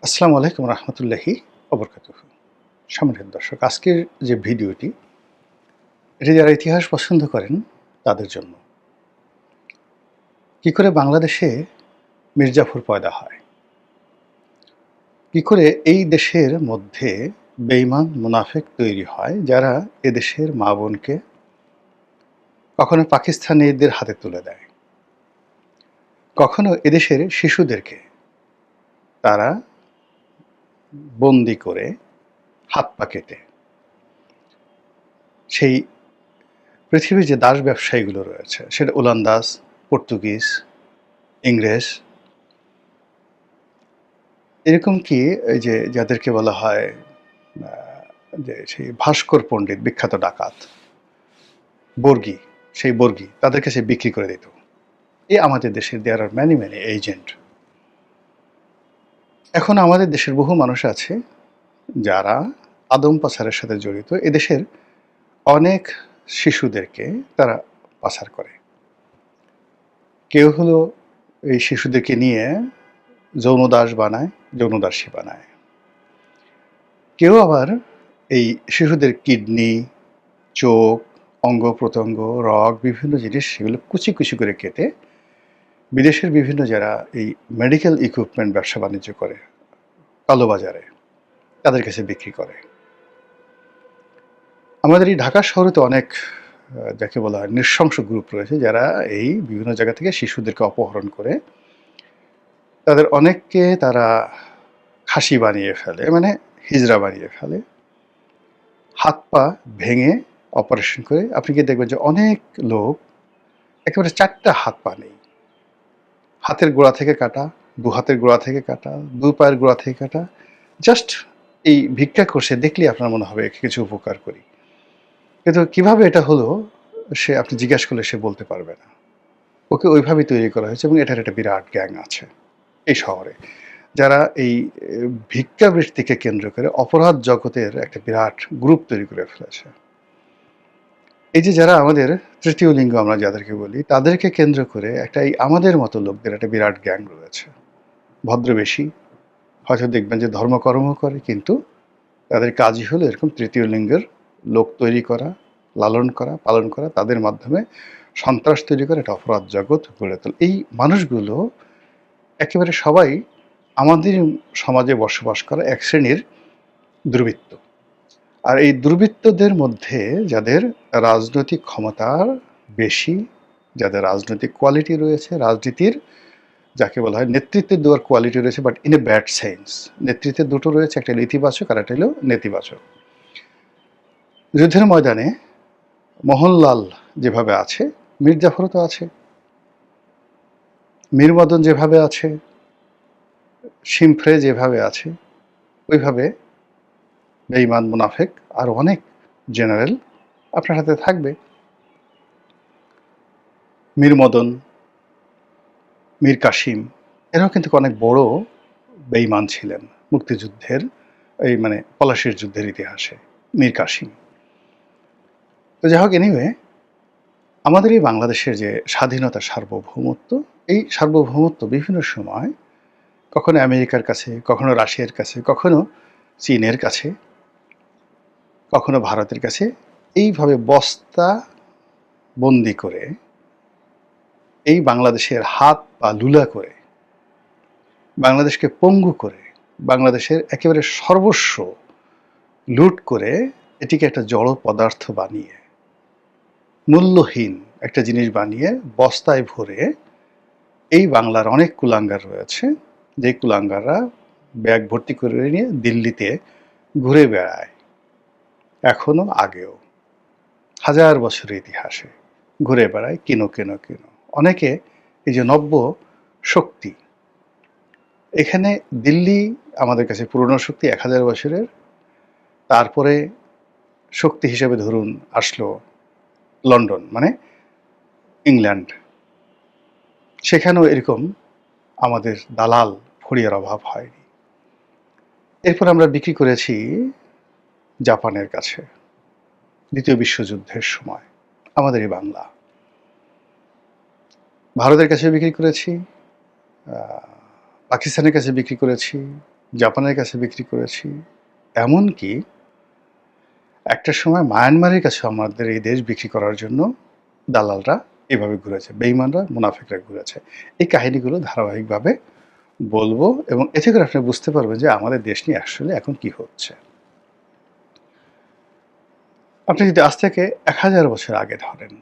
আসসালামু আলাইকুম রহমতুল্লাহি ওবরকাতুহু। সম্মানিত দর্শক, আজকের যে ভিডিওটি, এটি যারা ইতিহাস পছন্দ করেন তাদের জন্য। কি করে বাংলাদেশে মির্জাফর পয়দা হয়, কি করে এই দেশের মধ্যে বেঈমান মুনাফিক তৈরি হয় যারা এদেশের মা বোনকে কখনো পাকিস্তানিদের হাতে তুলে দেয়, কখনো এদেশের শিশুদেরকে তারা বন্দি করে হাত পা কেটে সেই পৃথিবীর যে দাস ব্যবসায়ীগুলো রয়েছে, সেটা ওলন্দাজ, পর্তুগিজ, ইংরেজ, এরকম কি এই যে যাদেরকে বলা হয় যে সেই ভাস্কর পণ্ডিত, বিখ্যাত ডাকাত বর্গী, সেই বর্গী তাদেরকে সে বিক্রি করে দিত। এই আমাদের দেশের দেয়ার আর ম্যানি ম্যানি এজেন্ট। এখন আমাদের দেশের বহু মানুষ আছে যারা আদম পাচারের সাথে জড়িত। এদেশের অনেক শিশুদেরকে তারা পাচার করে। কেউ হলো এই শিশুদেরকে নিয়ে যৌনদাস বানায়, যৌনদাসী বানায়। কেউ আবার এই শিশুদের কিডনি, চোখ, অঙ্গ প্রত্যঙ্গ, রগ, বিভিন্ন জিনিস সেগুলো কুচি কুচি করে কেটে বিদেশের বিভিন্ন যারা এই মেডিকেল ইকুইপমেন্ট ব্যবসা বাণিজ্য করে কালোবাজারে, তাদের কাছে বিক্রি করে। আমাদের এই ঢাকা শহরে তো অনেক যাকে বলা হয় নৃশংস গ্রুপ রয়েছে যারা এই বিভিন্ন জায়গা থেকে শিশুদেরকে অপহরণ করে তাদের অনেককে তারা খাসি বানিয়ে ফেলে, মানে হিজড়া বানিয়ে ফেলে, হাত পা ভেঙে অপারেশন করে। আপনি কি দেখবেন যে অনেক লোক একেবারে 4টা হাত পা নেই, হাতের গোড়া থেকে কাটা, দু হাতের গোড়া থেকে কাটা, দু পায়ের গোড়া থেকে কাটা। জাস্ট এই ভিক্ষা করছে দেখলেই আপনার মনে হবে একে কিছু উপকার করি, কিন্তু কিভাবে এটা হলো সে আপনি জিজ্ঞাসা করলে সে বলতে পারবে না। ওকে ওইভাবেই তৈরি করা হয়েছে এবং এটার একটা বিরাট গ্যাং আছে এই শহরে, যারা এই ভিক্ষাবৃত্তিকে কেন্দ্র করে অপরাধ জগতের একটা বিরাট গ্রুপ তৈরি করে ফেলেছে। এই যে যারা আমাদের তৃতীয় লিঙ্গ আমরা যাদেরকে বলি, তাদেরকে কেন্দ্র করে একটা এই আমাদের মতো লোকদের একটা বিরাট গ্যাং রয়েছে। ভদ্রবেশী, হয়তো দেখবেন যে ধর্মকর্ম করে, কিন্তু তাদের কাজই হলো এরকম তৃতীয় লিঙ্গের লোক তৈরি করা, লালন করা, পালন করা, তাদের মাধ্যমে সন্ত্রাস তৈরি করে একটা অপরাধ জগৎ গড়ে তোলে। এই মানুষগুলো একেবারে সবাই আমাদের সমাজে বসবাস করা এক শ্রেণীর দুর্বৃত্ত। আর এই দুর্বৃত্তদের মধ্যে যাদের রাজনৈতিক ক্ষমতার বেশি, যাদের রাজনৈতিক কোয়ালিটি রয়েছে, রাজনীতির যাকে বলা হয় নেতৃত্বে দেওয়ার কোয়ালিটি রয়েছে, but in a bad sense. নেতৃত্বে দুটো রয়েছে, একটা হলো ইতিবাচক আর একটা হলো নেতিবাচক। যুদ্ধের ময়দানে মোহনলাল যেভাবে আছে, মির্জাফরও তো আছে, মীরমদন যেভাবে আছে, শিমফ্রে যেভাবে আছে, ওইভাবে বেঈমান মুনাফেক আর অনেক জেনারেল আপনার হাতে থাকবে। মীরমদন, মীর কাসিম, এরাও কিন্তু অনেক বড় বেঈমান ছিলেন মুক্তিযুদ্ধের, এই মানে পলাশির যুদ্ধের ইতিহাসে। মীর কাসিম তো যাই হোক, এনিওয়ে, আমাদের এই বাংলাদেশের যে স্বাধীনতা, সার্বভৌমত্ব, এই সার্বভৌমত্ব বিভিন্ন সময় কখনো আমেরিকার কাছে, কখনো রাশিয়ার কাছে, কখনো চীনের কাছে, কখনো ভারতের কাছে, এইভাবে বস্তা বন্দি করে এই বাংলাদেশের হাত পা লুলা করে, বাংলাদেশকে পঙ্গু করে, বাংলাদেশের একেবারে সর্বস্ব লুট করে, এটিকে একটা জড় পদার্থ বানিয়ে, মূল্যহীন একটা জিনিস বানিয়ে বস্তায় ভরে এই বাংলার অনেক কুলাঙ্গার রয়েছে, যে কুলাঙ্গাররা ব্যাগ ভর্তি করে নিয়ে দিল্লিতে ঘুরে বেড়ায়। এখনো, আগেও, হাজার বছরের ইতিহাসে ঘুরে বেড়ায়, কিনো কেনো কেনো। অনেকে এই যে নব্য শক্তি, এখানে দিল্লি আমাদের কাছে পুরনো শক্তি 1000 বছরের, তারপরে শক্তি হিসেবে ধরুন আসলো লন্ডন, মানে ইংল্যান্ড। সেখানেও এরকম আমাদের দালাল ফড়িয়ার অভাব হয়নি। এরপর আমরা বিক্রি করেছি জাপানের কাছে দ্বিতীয় বিশ্বযুদ্ধের সময়, আমাদের এই বাংলা। ভারতের কাছে বিক্রি করেছি, পাকিস্তানের কাছে বিক্রি করেছি, জাপানের কাছে বিক্রি করেছি, এমনকি একটা সময় মায়ানমারের কাছে আমাদের এই দেশ বিক্রি করার জন্য দালালরা এভাবে ঘুরেছে, বেঈমানরা, মুনাফিকরা ঘুরেছে। এই কাহিনীগুলো ধারাবাহিকভাবে বলবো এবং এতে করে আপনি বুঝতে পারবেন যে আমাদের দেশ নিয়ে আসলে এখন কি হচ্ছে। আপনি যদি আজ থেকে ১,০০০ বছর আগে ধরেন,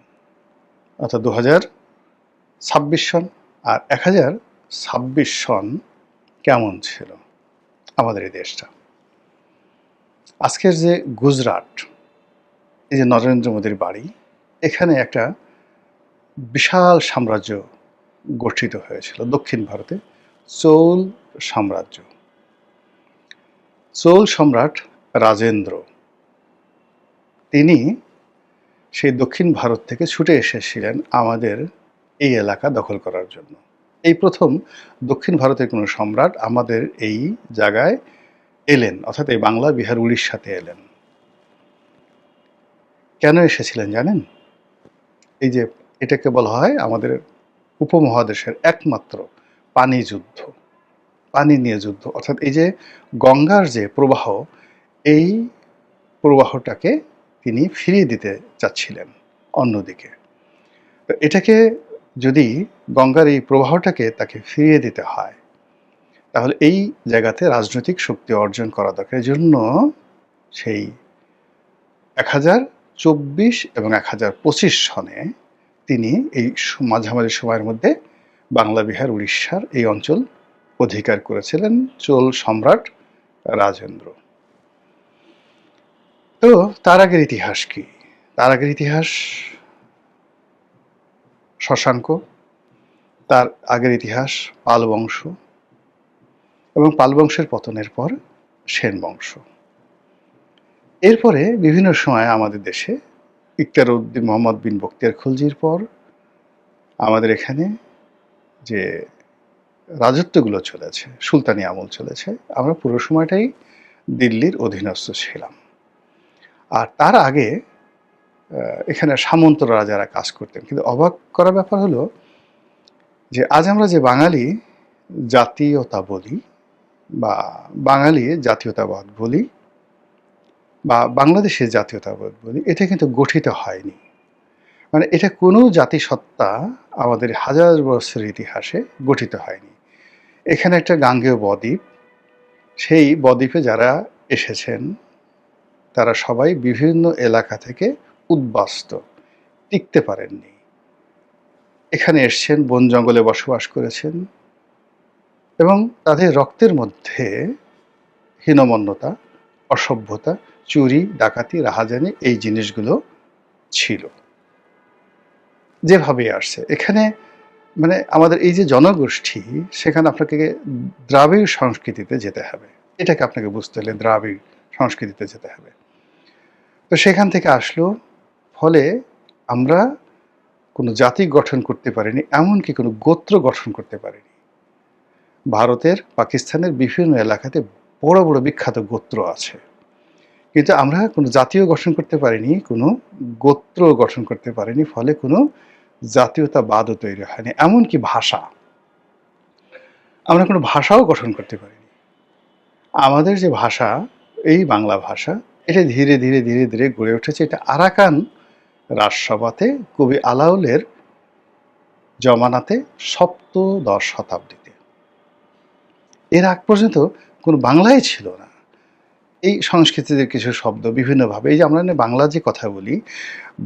অর্থাৎ ২০২৬ সন আর ১,০২৬ সন কেমন ছিল আমাদের এই দেশটা? আজকের যে গুজরাট, এই যে নরেন্দ্র মোদীর বাড়ি, এখানে একটা বিশাল সাম্রাজ্য গঠিত হয়েছিল দক্ষিণ ভারতে, চৌল সাম্রাজ্য। চৌল সম্রাট রাজেন্দ্র, তিনি সেই দক্ষিণ ভারত থেকে ছুটে এসেছিলেন আমাদের এই এলাকা দখল করার জন্য। এই প্রথম দক্ষিণ ভারতের কোনো সম্রাট আমাদের এই জায়গায় এলেন, অর্থাৎ এই বাংলা, বিহার, উড়িষ্যাতে এলেন। কেন এসেছিলেন জানেন? এই যে এটাকে বলা হয় আমাদের উপমহাদেশের একমাত্র পানি যুদ্ধ, পানি নিয়ে যুদ্ধ। অর্থাৎ এই যে গঙ্গার যে প্রবাহ, এই প্রবাহটাকে তিনি ফিরিয়ে দিতে চাচ্ছিলেন অন্যদিকে। তো এটাকে যদি গঙ্গার এই প্রবাহটাকে তাকে ফিরিয়ে দিতে হয়, তাহলে এই জায়গাতে রাজনৈতিক শক্তি অর্জন করা দরকার। এজন্য সেই ১,০২৪ এবং ১,০২৫ সনে তিনি এই মাঝামাঝি সময়ের মধ্যে বাংলা, বিহার, উড়িষ্যার এই অঞ্চল অধিকার করেছিলেন চোল সম্রাট রাজেন্দ্র। তো তার আগের ইতিহাস কি? তার আগের ইতিহাস শশাঙ্ক, তার আগের ইতিহাস পাল বংশ, এবং পাল বংশের পতনের পর সেন বংশ। এরপরে বিভিন্ন সময় আমাদের দেশে ইখতিয়ার উদ্দিন মোহাম্মদ বিন বখতিয়ার খলজির পর আমাদের এখানে যে রাজত্বগুলো চলেছে, সুলতানি আমল চলেছে, আমরা পুরো সময়টাই দিল্লির অধীনস্থ ছিলাম। আর তার আগে এখানে সামন্ত রাজারা কাজ করতেন। কিন্তু অবাক করা ব্যাপার হলো যে আজ আমরা যে বাঙালি জাতীয়তা বলি বা বাঙালি জাতীয়তাবাদ বলি বা বাংলাদেশের জাতীয়তাবাদ বলি, এটা কিন্তু গঠিত হয়নি। মানে এটা কোনো জাতিসত্তা আমাদের হাজার বছরের ইতিহাসে গঠিত হয়নি। এখানে একটা গাঙ্গেয় বদ্বীপ, সেই বদ্বীপে যারা এসেছেন তারা সবাই বিভিন্ন এলাকা থেকে উদ্বাস্ত, টিকতে পারেননি। এখানে এসছেন, বন জঙ্গলে বসবাস করেছেন এবং তাদের রক্তের মধ্যে হীনমন্যতা, অসভ্যতা, চুরি, ডাকাতি, রাহাজানি এই জিনিসগুলো ছিল। যেভাবে আসছে এখানে, মানে আমাদের এই যে জনগোষ্ঠী, সেখানে আপনাকে দ্রাবিড় সংস্কৃতিতে যেতে হবে। এটাকে আপনাকে বুঝতে হলে দ্রাবিড় সংস্কৃতিতে যেতে হবে। তো সেখান থেকে আসলো, ফলে আমরা কোনো জাতি গঠন করতে পারিনি, এমনকি কোনো গোত্র গঠন করতে পারিনি। ভারতের, পাকিস্তানের বিভিন্ন এলাকাতে বড় বড় বিখ্যাত গোত্র আছে, কিন্তু আমরা কোনো জাতীয় গঠন করতে পারিনি, কোনো গোত্র গঠন করতে পারিনি, ফলে কোনো জাতীয়তাবাদও তৈরি হয়নি। এমনকি ভাষা, আমরা কোনো ভাষাও গঠন করতে পারিনি। আমাদের যে ভাষা, এই বাংলা ভাষা, এটা ধীরে ধীরে ধীরে ধীরে গড়ে উঠেছে। এটা আরাকান রাজসভাতে কবি আলাউলের জমানাতে সপ্তদশ শতাব্দীতে। এর আগ পর্যন্ত কোনো বাংলাই ছিল না। এই সংস্কৃতিতে কিছু শব্দ বিভিন্নভাবে, এই যে আমরা বাংলা যে কথা বলি,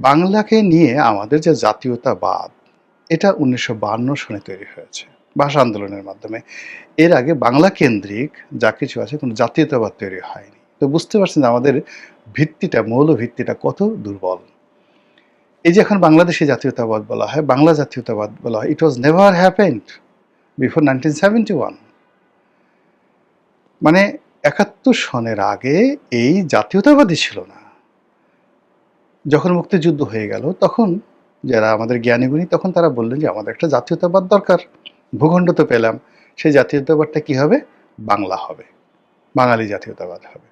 বাংলাকে নিয়ে আমাদের যে জাতীয়তাবাদ, এটা ১৯৫২ সনে তৈরি হয়েছে ভাষা আন্দোলনের মাধ্যমে। এর আগে বাংলা কেন্দ্রিক যা কিছু আছে কোনো জাতীয়তাবাদ তৈরি হয়নি। তো বুঝতে পারছেন আমাদের ভিত্তিটা, মৌল ভিত্তিটা কত দুর্বল। এই যে এখন বাংলাদেশি জাতীয়তাবাদ বলা হয়, বাংলা জাতীয়তাবাদ বলা হয়, ইট ওয়াজ নেভার হ্যাপেন্ড বিফোর 1971। মানে ৭১ সনের আগে এই জাতীয়তাবাদই ছিল না। যখন মুক্তিযুদ্ধ হয়ে গেল, তখন যারা আমাদের জ্ঞানীগুণী, তখন তারা বললেন যে আমাদের একটা জাতীয়তাবাদ দরকার। ভূখণ্ড তো পেলাম, সেই জাতীয়তাবাদটা কি হবে? বাংলা হবে, বাঙালি জাতীয়তাবাদ হবে।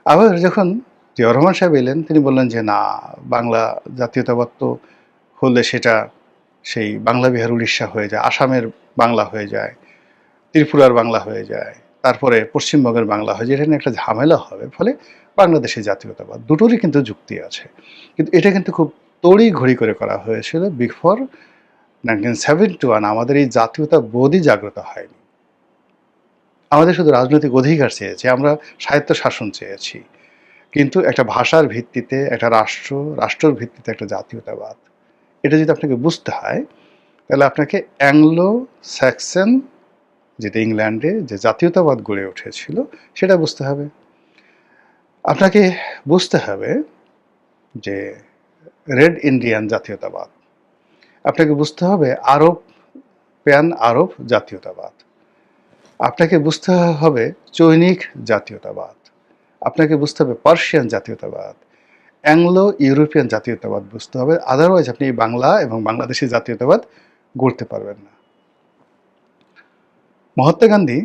আবার যখন জিয়াউর রহমান সাহেব এলেন, তিনি বললেন যে না, বাংলা জাতীয়তাবাদ তো হলে সেটা সেই বাংলা, বিহার, উড়িষ্যা হয়ে যায়, আসামের বাংলা হয়ে যায়, ত্রিপুরার বাংলা হয়ে যায়, তারপরে পশ্চিমবঙ্গের বাংলা হয়, যেটা নিয়ে একটা ঝামেলা হবে। ফলে বাংলাদেশি জাতীয়তাবাদ দুটোরই কিন্তু যুক্তি আছে। কিন্তু এটা কিন্তু খুব তড়িঘড়ি করে করা হয়েছিল বিফোর 1971। আমাদের এই জাতীয়তাবোধই জাগ্রত হয়নি। আমাদের শুধু রাজনৈতিক অধিকার চেয়েছি, আমরা স্বায়ত্তশাসন চেয়েছি। কিন্তু একটা ভাষার ভিত্তিতে একটা রাষ্ট্রের ভিত্তিতে একটা জাতীয়তাবাদ, এটা যদি আপনাকে বুঝতে হয়, তাহলে আপনাকে অ্যাংলো স্যাক্সন, যেটা ইংল্যান্ডে যে জাতীয়তাবাদ গড়ে উঠেছিল, সেটা বুঝতে হবে। আপনাকে বুঝতে হবে যে রেড ইন্ডিয়ান জাতীয়তাবাদ। আপনাকে বুঝতে হবে প্যান আরব জাতীয়তাবাদ। আপনাকে বুঝতে হবে চৈনিক জাতীয়তাবাদ। আপনাকে বুঝতে হবে পার্সিয়ান জাতীয়তাবাদ, অ্যাংলো ইউরোপিয়ান জাতীয়তাবাদ বুঝতে হবে। আদারওয়াইজ আপনি বাংলা এবং বাংলাদেশি জাতীয়তাবাদ গড়তে পারবেন না। মহাত্মা গান্ধী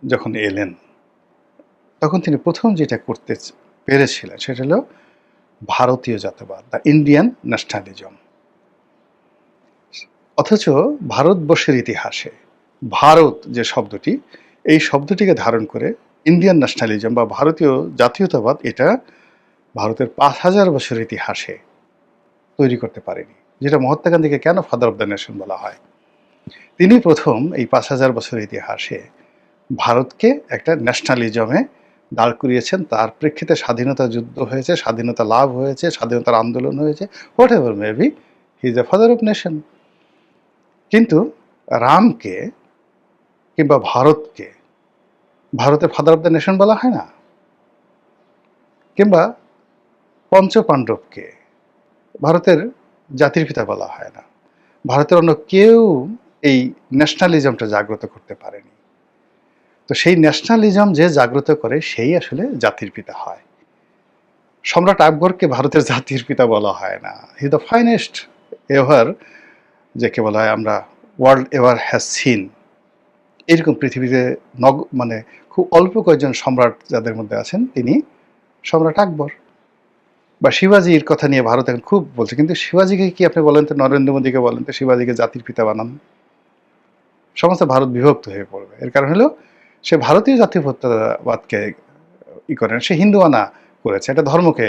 যখন এলেন, তখন তিনি প্রথম যেটা করতে পেরেছিলেন সেটা হলো ভারতীয় জাতীয়বাদ, দ্য ইন্ডিয়ান ন্যাশনালিজম। অথচ ভারতবর্ষের ইতিহাসে ভারত যে শব্দটি, এই শব্দটিকে ধারণ করে ইন্ডিয়ান ন্যাশনালিজম বা ভারতীয় জাতীয়তাবাদ, এটা ভারতের 5,000 বছরের ইতিহাসে তৈরি করতে পারেনি। যেটা মহাত্মা গান্ধীকে কেন ফাদার অব দ্য নেশন বলা হয়, তিনি প্রথম এই 5,000 বছরের ইতিহাসে ভারতকে একটা ন্যাশনালিজমে দাঁড় করিয়েছেন। তার প্রেক্ষিতে স্বাধীনতা যুদ্ধ হয়েছে, স্বাধীনতা লাভ হয়েছে, স্বাধীনতার আন্দোলন হয়েছে, what ever maybe, he is the father of nation. কিন্তু রামকে কিংবা ভারতকে ভারতের ফাদার অব দ্য নেশন বলা হয় না, কিংবা পঞ্চপাণ্ডবকে ভারতের জাতির পিতা বলা হয় না। ভারতের অন্য কেউ এই ন্যাশনালিজমটা জাগ্রত করতে পারেনি। তো সেই ন্যাশনালিজম যে জাগ্রত করে, সেই আসলে জাতির পিতা হয়। সম্রাট আকবরকে ভারতের জাতির পিতা বলা হয় না। হি দ্য ফাইনেস্ট এভার, যাকে বলা হয় আমরা ওয়ার্ল্ড এভার হ্যাজ সিন। এরকম পৃথিবীতে মানে খুব অল্প কয়েকজন সম্রাট যাদের মধ্যে আছেন, তিনি সম্রাট আকবর। বা শিবাজির কথা নিয়ে ভারত এখন খুব বলছে, কিন্তু শিবাজিকে কি আপনি বলেন তো, নরেন্দ্র মোদীকে বলেন তো শিবাজিকে জাতির পিতা বানান, সমস্ত ভারত বিভক্ত হয়ে পড়বে। এর কারণ হলো সে ভারতীয় জাতীয়তাবাদকে করেন, সে হিন্দুয়ানা করেছে, একটা ধর্মকে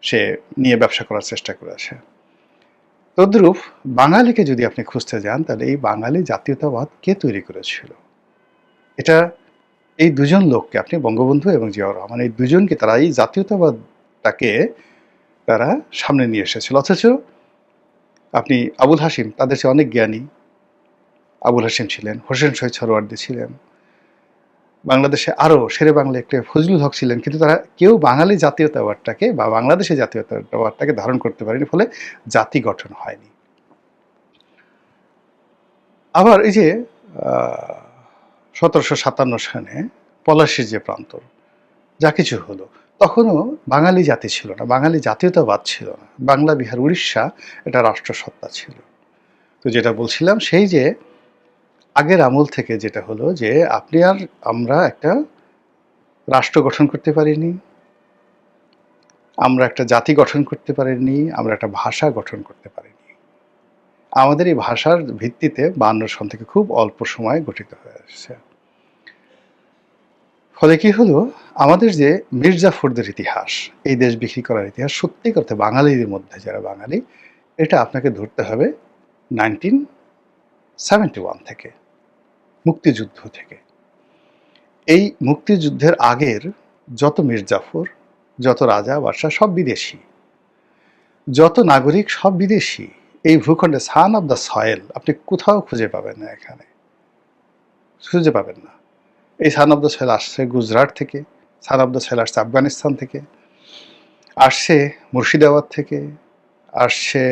সে নিয়ে ব্যবসা করার চেষ্টা করেছে। তদ্রূপ বাঙালিকে যদি আপনি খুঁজতে যান, তাহলে এই বাঙালি জাতীয়তাবাদ কে তৈরি করেছিল? এটা এই দুজন লোককে, আপনি বঙ্গবন্ধু এবং জিয়াউর রহমান, এই দুজনকে তারা এই জাতীয়তাবাদটাকে তারা সামনে নিয়ে এসেছিল। অথচ আপনি আবুল হাশিম, তাদের চেয়ে অনেক জ্ঞানী আবুল হাশিম ছিলেন, হোসেন শহীদ সোহরাওয়ার্দী ছিলেন, বাংলাদেশে আরও শেরে বাংলা একটা ফজলুল হক ছিলেন, কিন্তু তারা কেউ বাঙালি জাতীয়তাবাদটাকে বা বাংলাদেশি জাতীয়তাবাদটাকে ধারণ করতে পারেনি। ফলে জাতি গঠন হয়নি। আবার এই যে 1757 সালে পলাশীর যে প্রান্তর, যা কিছু হলো, তখনও বাঙালি জাতি ছিল না, বাঙালি জাতীয়তাবাদ ছিল না। বাংলা, বিহার, উড়িষ্যা এটা রাষ্ট্রসত্তা ছিল। তো যেটা বলছিলাম, সেই যে আগের আমল থেকে যেটা হলো যে আপনি আর আমরা একটা রাষ্ট্র গঠন করতে পারিনি, আমরা একটা জাতি গঠন করতে পারিনি, আমরা একটা ভাষা গঠন করতে পারিনি। আমাদের এই ভাষার ভিত্তিতে 52 সন থেকে খুব অল্প সময় গঠিত হয়ে আসছে। ফলে কি হলো, আমাদের যে মির্জাফরদের ইতিহাস, এই দেশ বিক্রি করার ইতিহাস, সত্যি করতে বাঙালিদের মধ্যে যারা বাঙালি, এটা আপনাকে ধরতে হবে 1971 থেকে, মুক্তিযুদ্ধ থেকে। এই মুক্তিযুদ্ধের আগের যত মির্জাফর, যত রাজা বাদশাহ, সব বিদেশি, যত নাগরিক সব বিদেশি। এই ভূখণ্ডে সান অব দ্য সয়েল আপনি কোথাও খুঁজে পাবেন না, এখানে খুঁজে পাবেন না। এই সান অব দ্য সয়েল আসছে গুজরাট থেকে, সান অব দ্য সয়েল আসছে আফগানিস্তান থেকে, আসছে মুর্শিদাবাদ থেকে, আসছে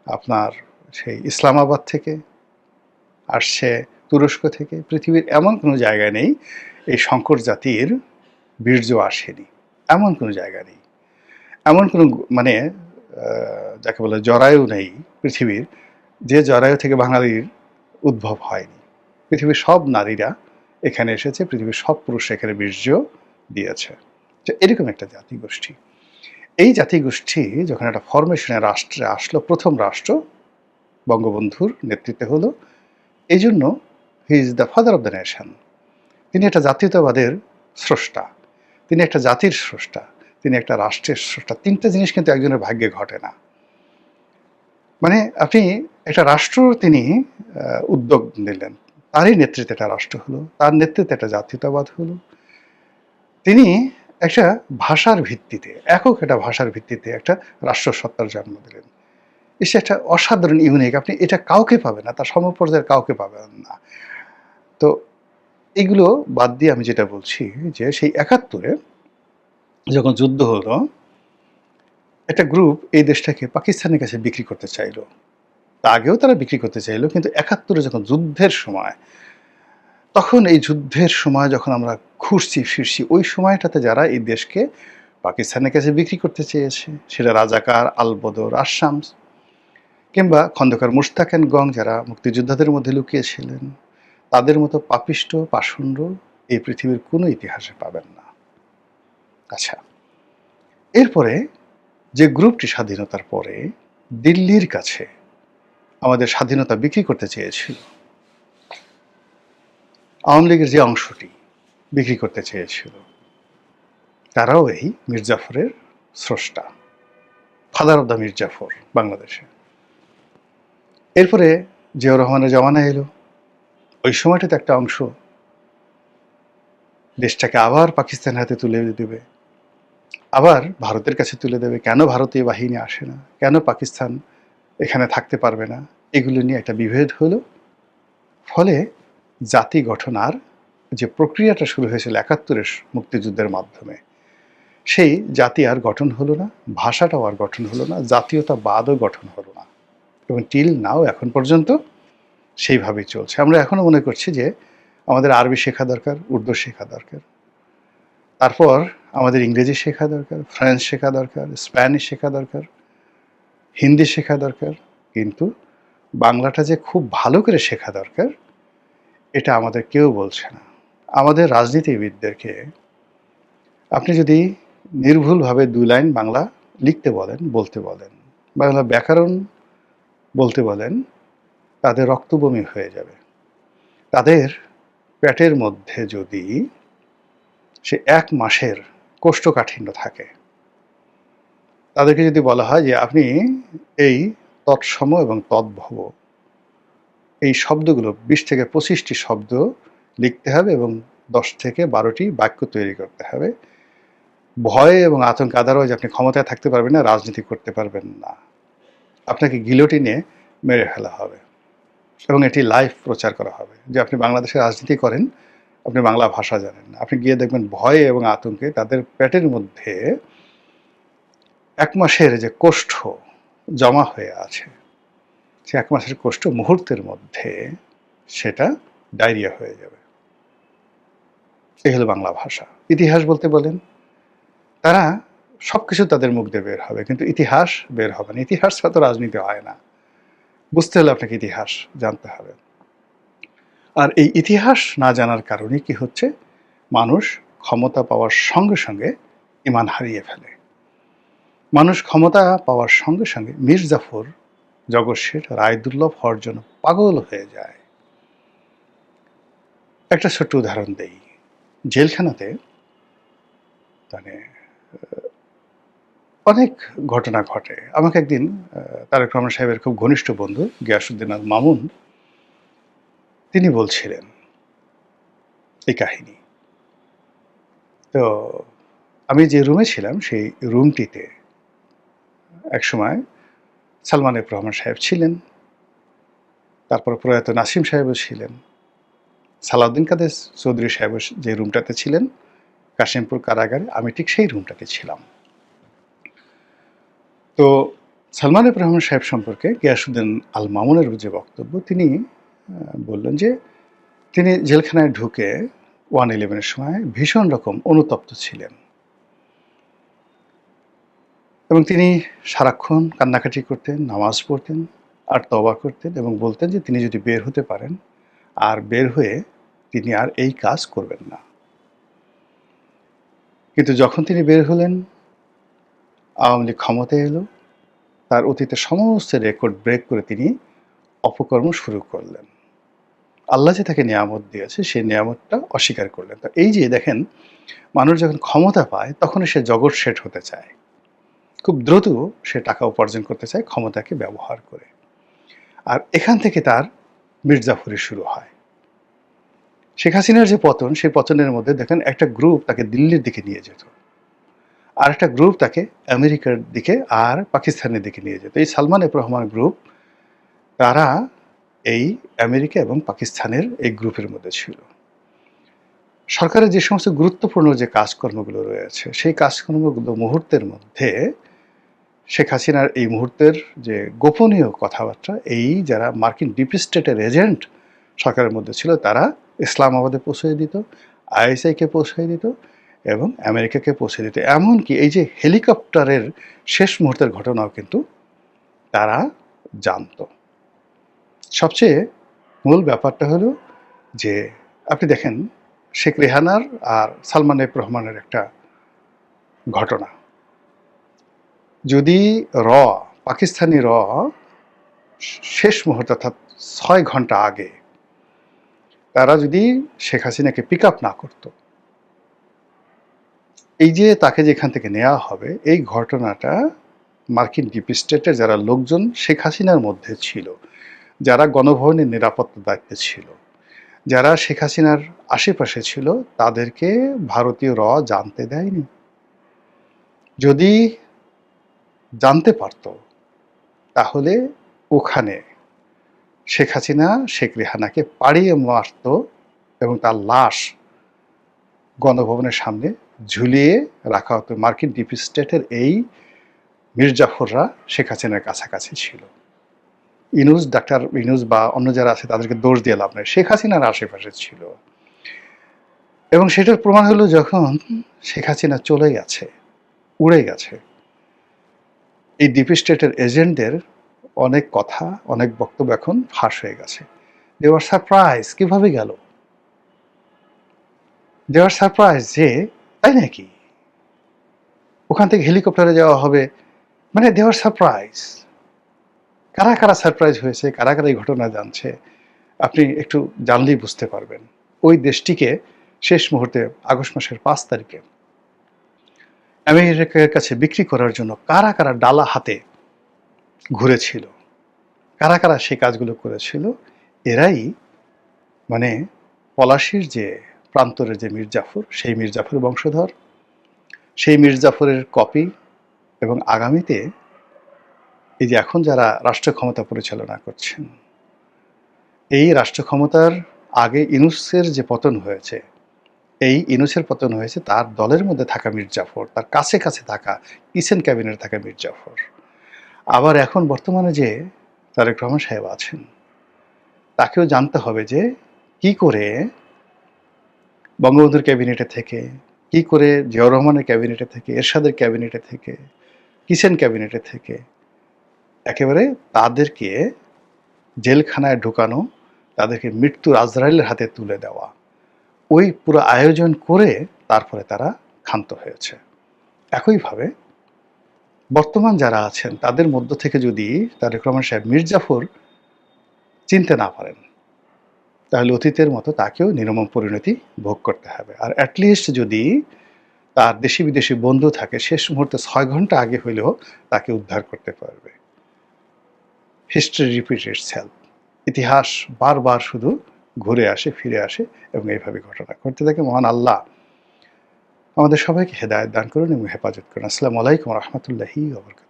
আপনার সেই ইসলামাবাদ থেকে, আসছে তুরস্ক থেকে। পৃথিবীর এমন কোনো জায়গা নেই এই শঙ্কর জাতির বীর্য আসেনি, এমন কোনো জায়গা নেই। এমন কোনো মানে যাকে বলে জরায়ু নেই পৃথিবীর, যে জরায়ু থেকে বাঙালির উদ্ভব হয়নি। পৃথিবীর সব নারীরা এখানে এসেছে, পৃথিবীর সব পুরুষ এখানে বীর্য দিয়েছে। তো এরকম একটা জাতিগোষ্ঠী। এই জাতিগোষ্ঠী যখন একটা ফরমেশনের রাষ্ট্রে আসলো, প্রথম রাষ্ট্র বঙ্গবন্ধুর নেতৃত্বে হলো, এই জন্য he is the father of the nation. তিনি একটা জাতীয়তাবাদের স্রষ্টা, তিনি একটা জাতির স্রষ্টা, তিনি একটা রাষ্ট্রের স্রষ্টা। ৩ টা জিনিস কিন্তু একজনের ভাগ্যে ঘটে না। মানে আপনি একটা রাষ্ট্র তিনি উদ্যোগ নিলেন। তারই নেতৃত্বে একটা রাষ্ট্র হলো, তার নেতৃত্বে একটা জাতীয়তাবাদ হলো। তিনি একটা ভাষার ভিত্তিতে, একক একটা ভাষার ভিত্তিতে একটা রাষ্ট্রসত্তার জন্ম দিলেন। এটা একটা অসাধারণ ইউনিক। আপনি এটা কাউকে পাবেন না, তার সমপর্যায়ের কাউকে পাবেন না। তো এগুলো বাদ দিয়ে আমি যেটা বলছি যে সেই ৭১-এ যখন যুদ্ধ হলো, একটা গ্রুপ এই দেশটাকে পাকিস্তানের কাছে বিক্রি করতে চাইলো। তা আগেও তারা বিক্রি করতে চাইলো, কিন্তু ৭১-এ যখন যুদ্ধের সময়, তখন এই যুদ্ধের সময় যখন আমরা ঘুরছি ফিরছি, ওই সময়টাতে যারা এই দেশকে পাকিস্তানের কাছে বিক্রি করতে চেয়েছে, সেটা রাজাকার, আলবদর, আশামস কিংবা খন্দকার মুশতাক গং, যারা মুক্তিযোদ্ধাদের মধ্যে লুকিয়েছিলেন, তাদের মতো পাপিষ্ট পাষণ্ড এই পৃথিবীর কোনো ইতিহাসে পাবেন না। আচ্ছা, এরপরে যে গ্রুপটি স্বাধীনতার পরে দিল্লির কাছে আমাদের স্বাধীনতা বিক্রি করতে চেয়েছিল, আওয়ামী লীগের যে অংশটি বিক্রি করতে চেয়েছিল, তারাও এই মির্জাফরের স্রষ্টা, ফাদার অব দ্য মির্জাফর বাংলাদেশে। এরপরে জিয়াউর রহমানের জমানা এলো, ওই সময়টাতে একটা অংশ দেশটাকে আবার পাকিস্তানের হাতে তুলে দেবে, আবার ভারতের কাছে তুলে দেবে। কেন ভারতীয় বাহিনী আসে না, কেন পাকিস্তান এখানে থাকতে পারবে না, এগুলো নিয়ে একটা বিভেদ হলো। ফলে জাতি গঠন আর যে প্রক্রিয়াটা শুরু হয়েছিল ৭১-এর মুক্তিযুদ্ধের মাধ্যমে, সেই জাতি আর গঠন হলো না, ভাষাটাও আর গঠন হলো না, জাতীয়তাবাদও গঠন হলো না, এবং টিল নাও এখন পর্যন্ত সেইভাবেই চলছে। আমরা এখনও মনে করছি যে আমাদের আরবি শেখা দরকার, উর্দু শেখা দরকার, তারপর আমাদের ইংরেজি শেখা দরকার, ফ্রেঞ্চ শেখা দরকার, স্প্যানিশ শেখা দরকার, হিন্দি শেখা দরকার, কিন্তু বাংলাটা যে খুব ভালো করে শেখা দরকার, এটা আমাদের কেউ বলছে না। আমাদের রাজনীতিবিদদেরকে আপনি যদি নির্ভুলভাবে ২ লাইন বাংলা লিখতে বলেন, বলতে বলেন, বাংলা ব্যাকরণ বলতে বলেন, তাদের রক্তবমি হয়ে যাবে। তাদের পেটের মধ্যে যদি সে ১ মাসের কোষ্ঠকাঠিন্য থাকে, তাদেরকে যদি বলা হয় যে আপনি এই তৎসম এবং তদ্ভব এই শব্দগুলো ২০ থেকে ২৫টি শব্দ লিখতে হবে এবং ১০ থেকে ১২টি বাক্য তৈরি করতে হবে, ভয়ে এবং আতঙ্কে আদারওয়াইজ আপনি ক্ষমতায় থাকতে পারবেন না, রাজনীতি করতে পারবেন না, আপনাকে গিলোটিনে মেরে ফেলা হবে এবং এটি লাইভ প্রচার করা হবে যে আপনি বাংলাদেশে রাজনীতি করেন, আপনি বাংলা ভাষা জানেন না। আপনি গিয়ে দেখবেন ভয়ে এবং আতঙ্কে তাদের পেটের মধ্যে ১ মাসের যে কোষ্ঠ জমা হয়ে আছে, সে ১ মাসের কোষ্ঠ মুহূর্তের মধ্যে সেটা ডায়রিয়া হয়ে যাবে। এই হলো বাংলা ভাষা। ইতিহাস বলতে বলেন, তারা সবকিছু তাদের মুখ দিয়ে বের হবে, কিন্তু ইতিহাস বের হবে না। ইতিহাস ছাড়া তো রাজনীতি হয় না। বুঝতে হলে আপনাকে ইতিহাস জানতে হবে। আর এই ইতিহাস না জানার কারণে কি হচ্ছে, মানুষ ক্ষমতা পাওয়ার সঙ্গে সঙ্গে ঈমান হারিয়ে ফেলে। মানুষ ক্ষমতা পাওয়ার সঙ্গে সঙ্গে মীর জাফর, জগৎ শেঠ, রায়দুল্লভ হওয়ার জন্য পাগল হয়ে যায়। একটা ছোট্ট উদাহরণ দেই। জেলখানাতে মানে অনেক ঘটনা ঘটে। আমাকে একদিন তারেক রহমান সাহেবের খুব ঘনিষ্ঠ বন্ধু গিয়াসউদ্দিন আল মামুন, তিনি বলছিলেন এই কাহিনী। তো আমি যে রুমে ছিলাম সেই রুমটিতে একসময় সালমান এফ রহমান সাহেব ছিলেন, তারপর প্রয়াত নাসিম সাহেবও ছিলেন, সালাউদ্দিন কাদের চৌধুরী সাহেব যে রুমটাতে ছিলেন কাশিমপুর কারাগারে, আমি ঠিক সেই রুমটাতে ছিলাম। তো সালমান এফ রহমান সাহেব সম্পর্কে গিয়াসউদ্দিন আল মামুনের যে বক্তব্য, তিনি বললেন যে তিনি জেলখানায় ঢুকে 1/11-এর সময় ভীষণ রকম অনুতপ্ত ছিলেন এবং তিনি সারাক্ষণ কান্নাকাটি করতেন, নামাজ পড়তেন আর তওবা করতেন এবং বলতেন যে তিনি যদি বের হতে পারেন আর বের হয়ে তিনি আর এই কাজ করবেন না। কিন্তু যখন তিনি বের হলেন, আওয়ামী লীগ ক্ষমতায় এলো, তার অতীতের সমস্ত রেকর্ড ব্রেক করে তিনি অপকর্ম শুরু করলেন। আল্লাহ যে তাকে নিয়ামত দিয়েছে সেই নিয়ামতটা অস্বীকার করলেন। তো এই যে দেখেন, মানুষ যখন ক্ষমতা পায় তখনই সে জগৎ শেঠ হতে চায়। খুব দ্রুত সে টাকা উপার্জন করতে চায় ক্ষমতাকে ব্যবহার করে। আর এখান থেকে তার মির্জাফরি শুরু হয়। শেখ হাসিনার যে পতন, সেই পতনের মধ্যে দেখেন একটা গ্রুপ তাকে দিল্লির দিকে নিয়ে যেত। আর একটা গ্রুপ তাকে আমেরিকার দিকে আর পাকিস্তানের দিকে নিয়ে যেত। এই সালমান এফ রহমান গ্রুপ, তারা এই আমেরিকা এবং পাকিস্তানের এই গ্রুপের মধ্যে ছিল। সরকারের যে সমস্ত গুরুত্বপূর্ণ যে কাজকর্মগুলো রয়েছে, সেই কাজকর্মগুলো মুহূর্তের মধ্যে শেখ হাসিনার এই মুহূর্তের যে গোপনীয় কথাবার্তা, এই যারা মার্কিন ডিপ স্টেটের এজেন্ট সরকারের মধ্যে ছিল, তারা ইসলামাবাদে পৌঁছে দিত, আইএসআইকে পৌঁছে দিত এবং আমেরিকাকে পৌঁছে দিত। এমনকি এই যে হেলিকপ্টারের শেষ মুহূর্তের ঘটনাও কিন্তু তারা জানত। সবচেয়ে মূল ব্যাপারটা হলো যে আপনি দেখেন শেখ রেহানার আর সালমান এফ রহমানের একটা ঘটনা। যদি র পাকিস্তানি র শেষ মুহূর্তে অর্থাৎ ৬ ঘন্টা আগে তারা যদি শেখ হাসিনাকে পিক আপ না করত, এই যে তাকে যেখান থেকে নেওয়া হবে, এই ঘটনাটা মার্কিন ডিপ স্টেটের যারা লোকজন শেখ হাসিনার মধ্যে ছিল, যারা গণভবনের নিরাপত্তা দায়িত্বে ছিল, যারা শেখ হাসিনার আশেপাশে ছিল, তাদেরকে ভারতীয় র জানতে দেয়নি। যদি জানতে পারত তাহলে ওখানে শেখ হাসিনা শেখ রেহানাকে পাড়িয়ে মারত এবং তার লাশ গণভবনের সামনে ঝুলিয়ে রাখা হতো। মার্কিন ডিপ স্টেটের এই মির্জাফররা শেখ হাসিনার কাছাকাছি ছিল। ইনুস, ডাক্তার ইনুস বা অন্য যারা আছে তাদেরকে দোষ দিয়ে লাভ নেই, শেখ হাসিনার আশেপাশে ছিল। এবং সেটার প্রমাণ হলো যখন শেখ হাসিনা চলে গেছে, উড়ে গেছে, এই ডিপ স্টেটের এজেন্টদের অনেক কথা, অনেক বক্তব্য এখন ফাঁস হয়ে গেছে। দে ওয়ার সারপ্রাইজ, কিভাবে গেল? দে ওয়ার সারপ্রাইজ যে তাই নাকি ওখান থেকে হেলিকপ্টারে যাওয়া হবে, মানে দে ওয়ার সারপ্রাইজ। কারা কারা সারপ্রাইজ হয়েছে, কারা কারা এই ঘটনা জানছে, আপনি একটু জানলেই বুঝতে পারবেন। ওই দেশটিকে শেষ মুহূর্তে আগস্ট মাসের 5 তারিখে আমেরিকার কাছে বিক্রি করার জন্য কারা কারা ডালা হাতে ঘুরেছিল, কারা কারা সেই কাজগুলো করেছিল, এরাই মানে পলাশির যে প্রান্তরের যে মির্জাফর, সেই মির্জাফরের বংশধর, সেই মির্জাফরের কপি। এবং আগামীতে এই যে এখন যারা রাষ্ট্র ক্ষমতা পরিচালনা করছেন, এই রাষ্ট্র ক্ষমতার আগে ইনুসের যে পতন হয়েছে, এই ইনুসের পতন হয়েছে তার দলের মধ্যে থাকা মির্জাফর, তার কাছে কাছে থাকা কিচেন ক্যাবিনেটে থাকা মির্জাফর। আবার এখন বর্তমানে যে তারেক রহমান সাহেব আছেন, তাকেও জানতে হবে যে কি করে বঙ্গবন্ধুর ক্যাবিনেটে থেকে, কি করে জিয়াউর রহমানের ক্যাবিনেটে থেকে, এরশাদের ক্যাবিনেটে থেকে, কিচেন ক্যাবিনেটে থেকে একেবারে তাদেরকে জেলখানায় ঢুকানো, তাদেরকে মৃত্যুর আজরাইলের হাতে তুলে দেওয়া, ওই পুরো আয়োজন করে তারপরে তারা ক্ষান্ত হয়েছে। একইভাবে বর্তমান যারা আছেন তাদের মধ্য থেকে যদি তারেক রহমান সাহেব মির্জাফর চিনতে না পারেন, তাহলে অতীতের মতো তাকেও নির্মম পরিণতি ভোগ করতে হবে। আর অ্যাটলিস্ট যদি তার দেশি বিদেশি বন্ধু থাকে, শেষ মুহূর্তে 6 ঘন্টা আগে হইলেও তাকে উদ্ধার করতে পারবে। History repeat itself. ইতিহাস বারবার শুধু ঘুরে আসে, ফিরে আসে এবং এইভাবে ঘটনা ঘটতে থাকে। মহান আল্লাহ আমাদের সবাইকে হেদায়েত দান করুন এবং হেফাজত করুন। আসসালামু আলাইকুম ওয়া রাহমাতুল্লাহি ওয়া বারাকাতুহু।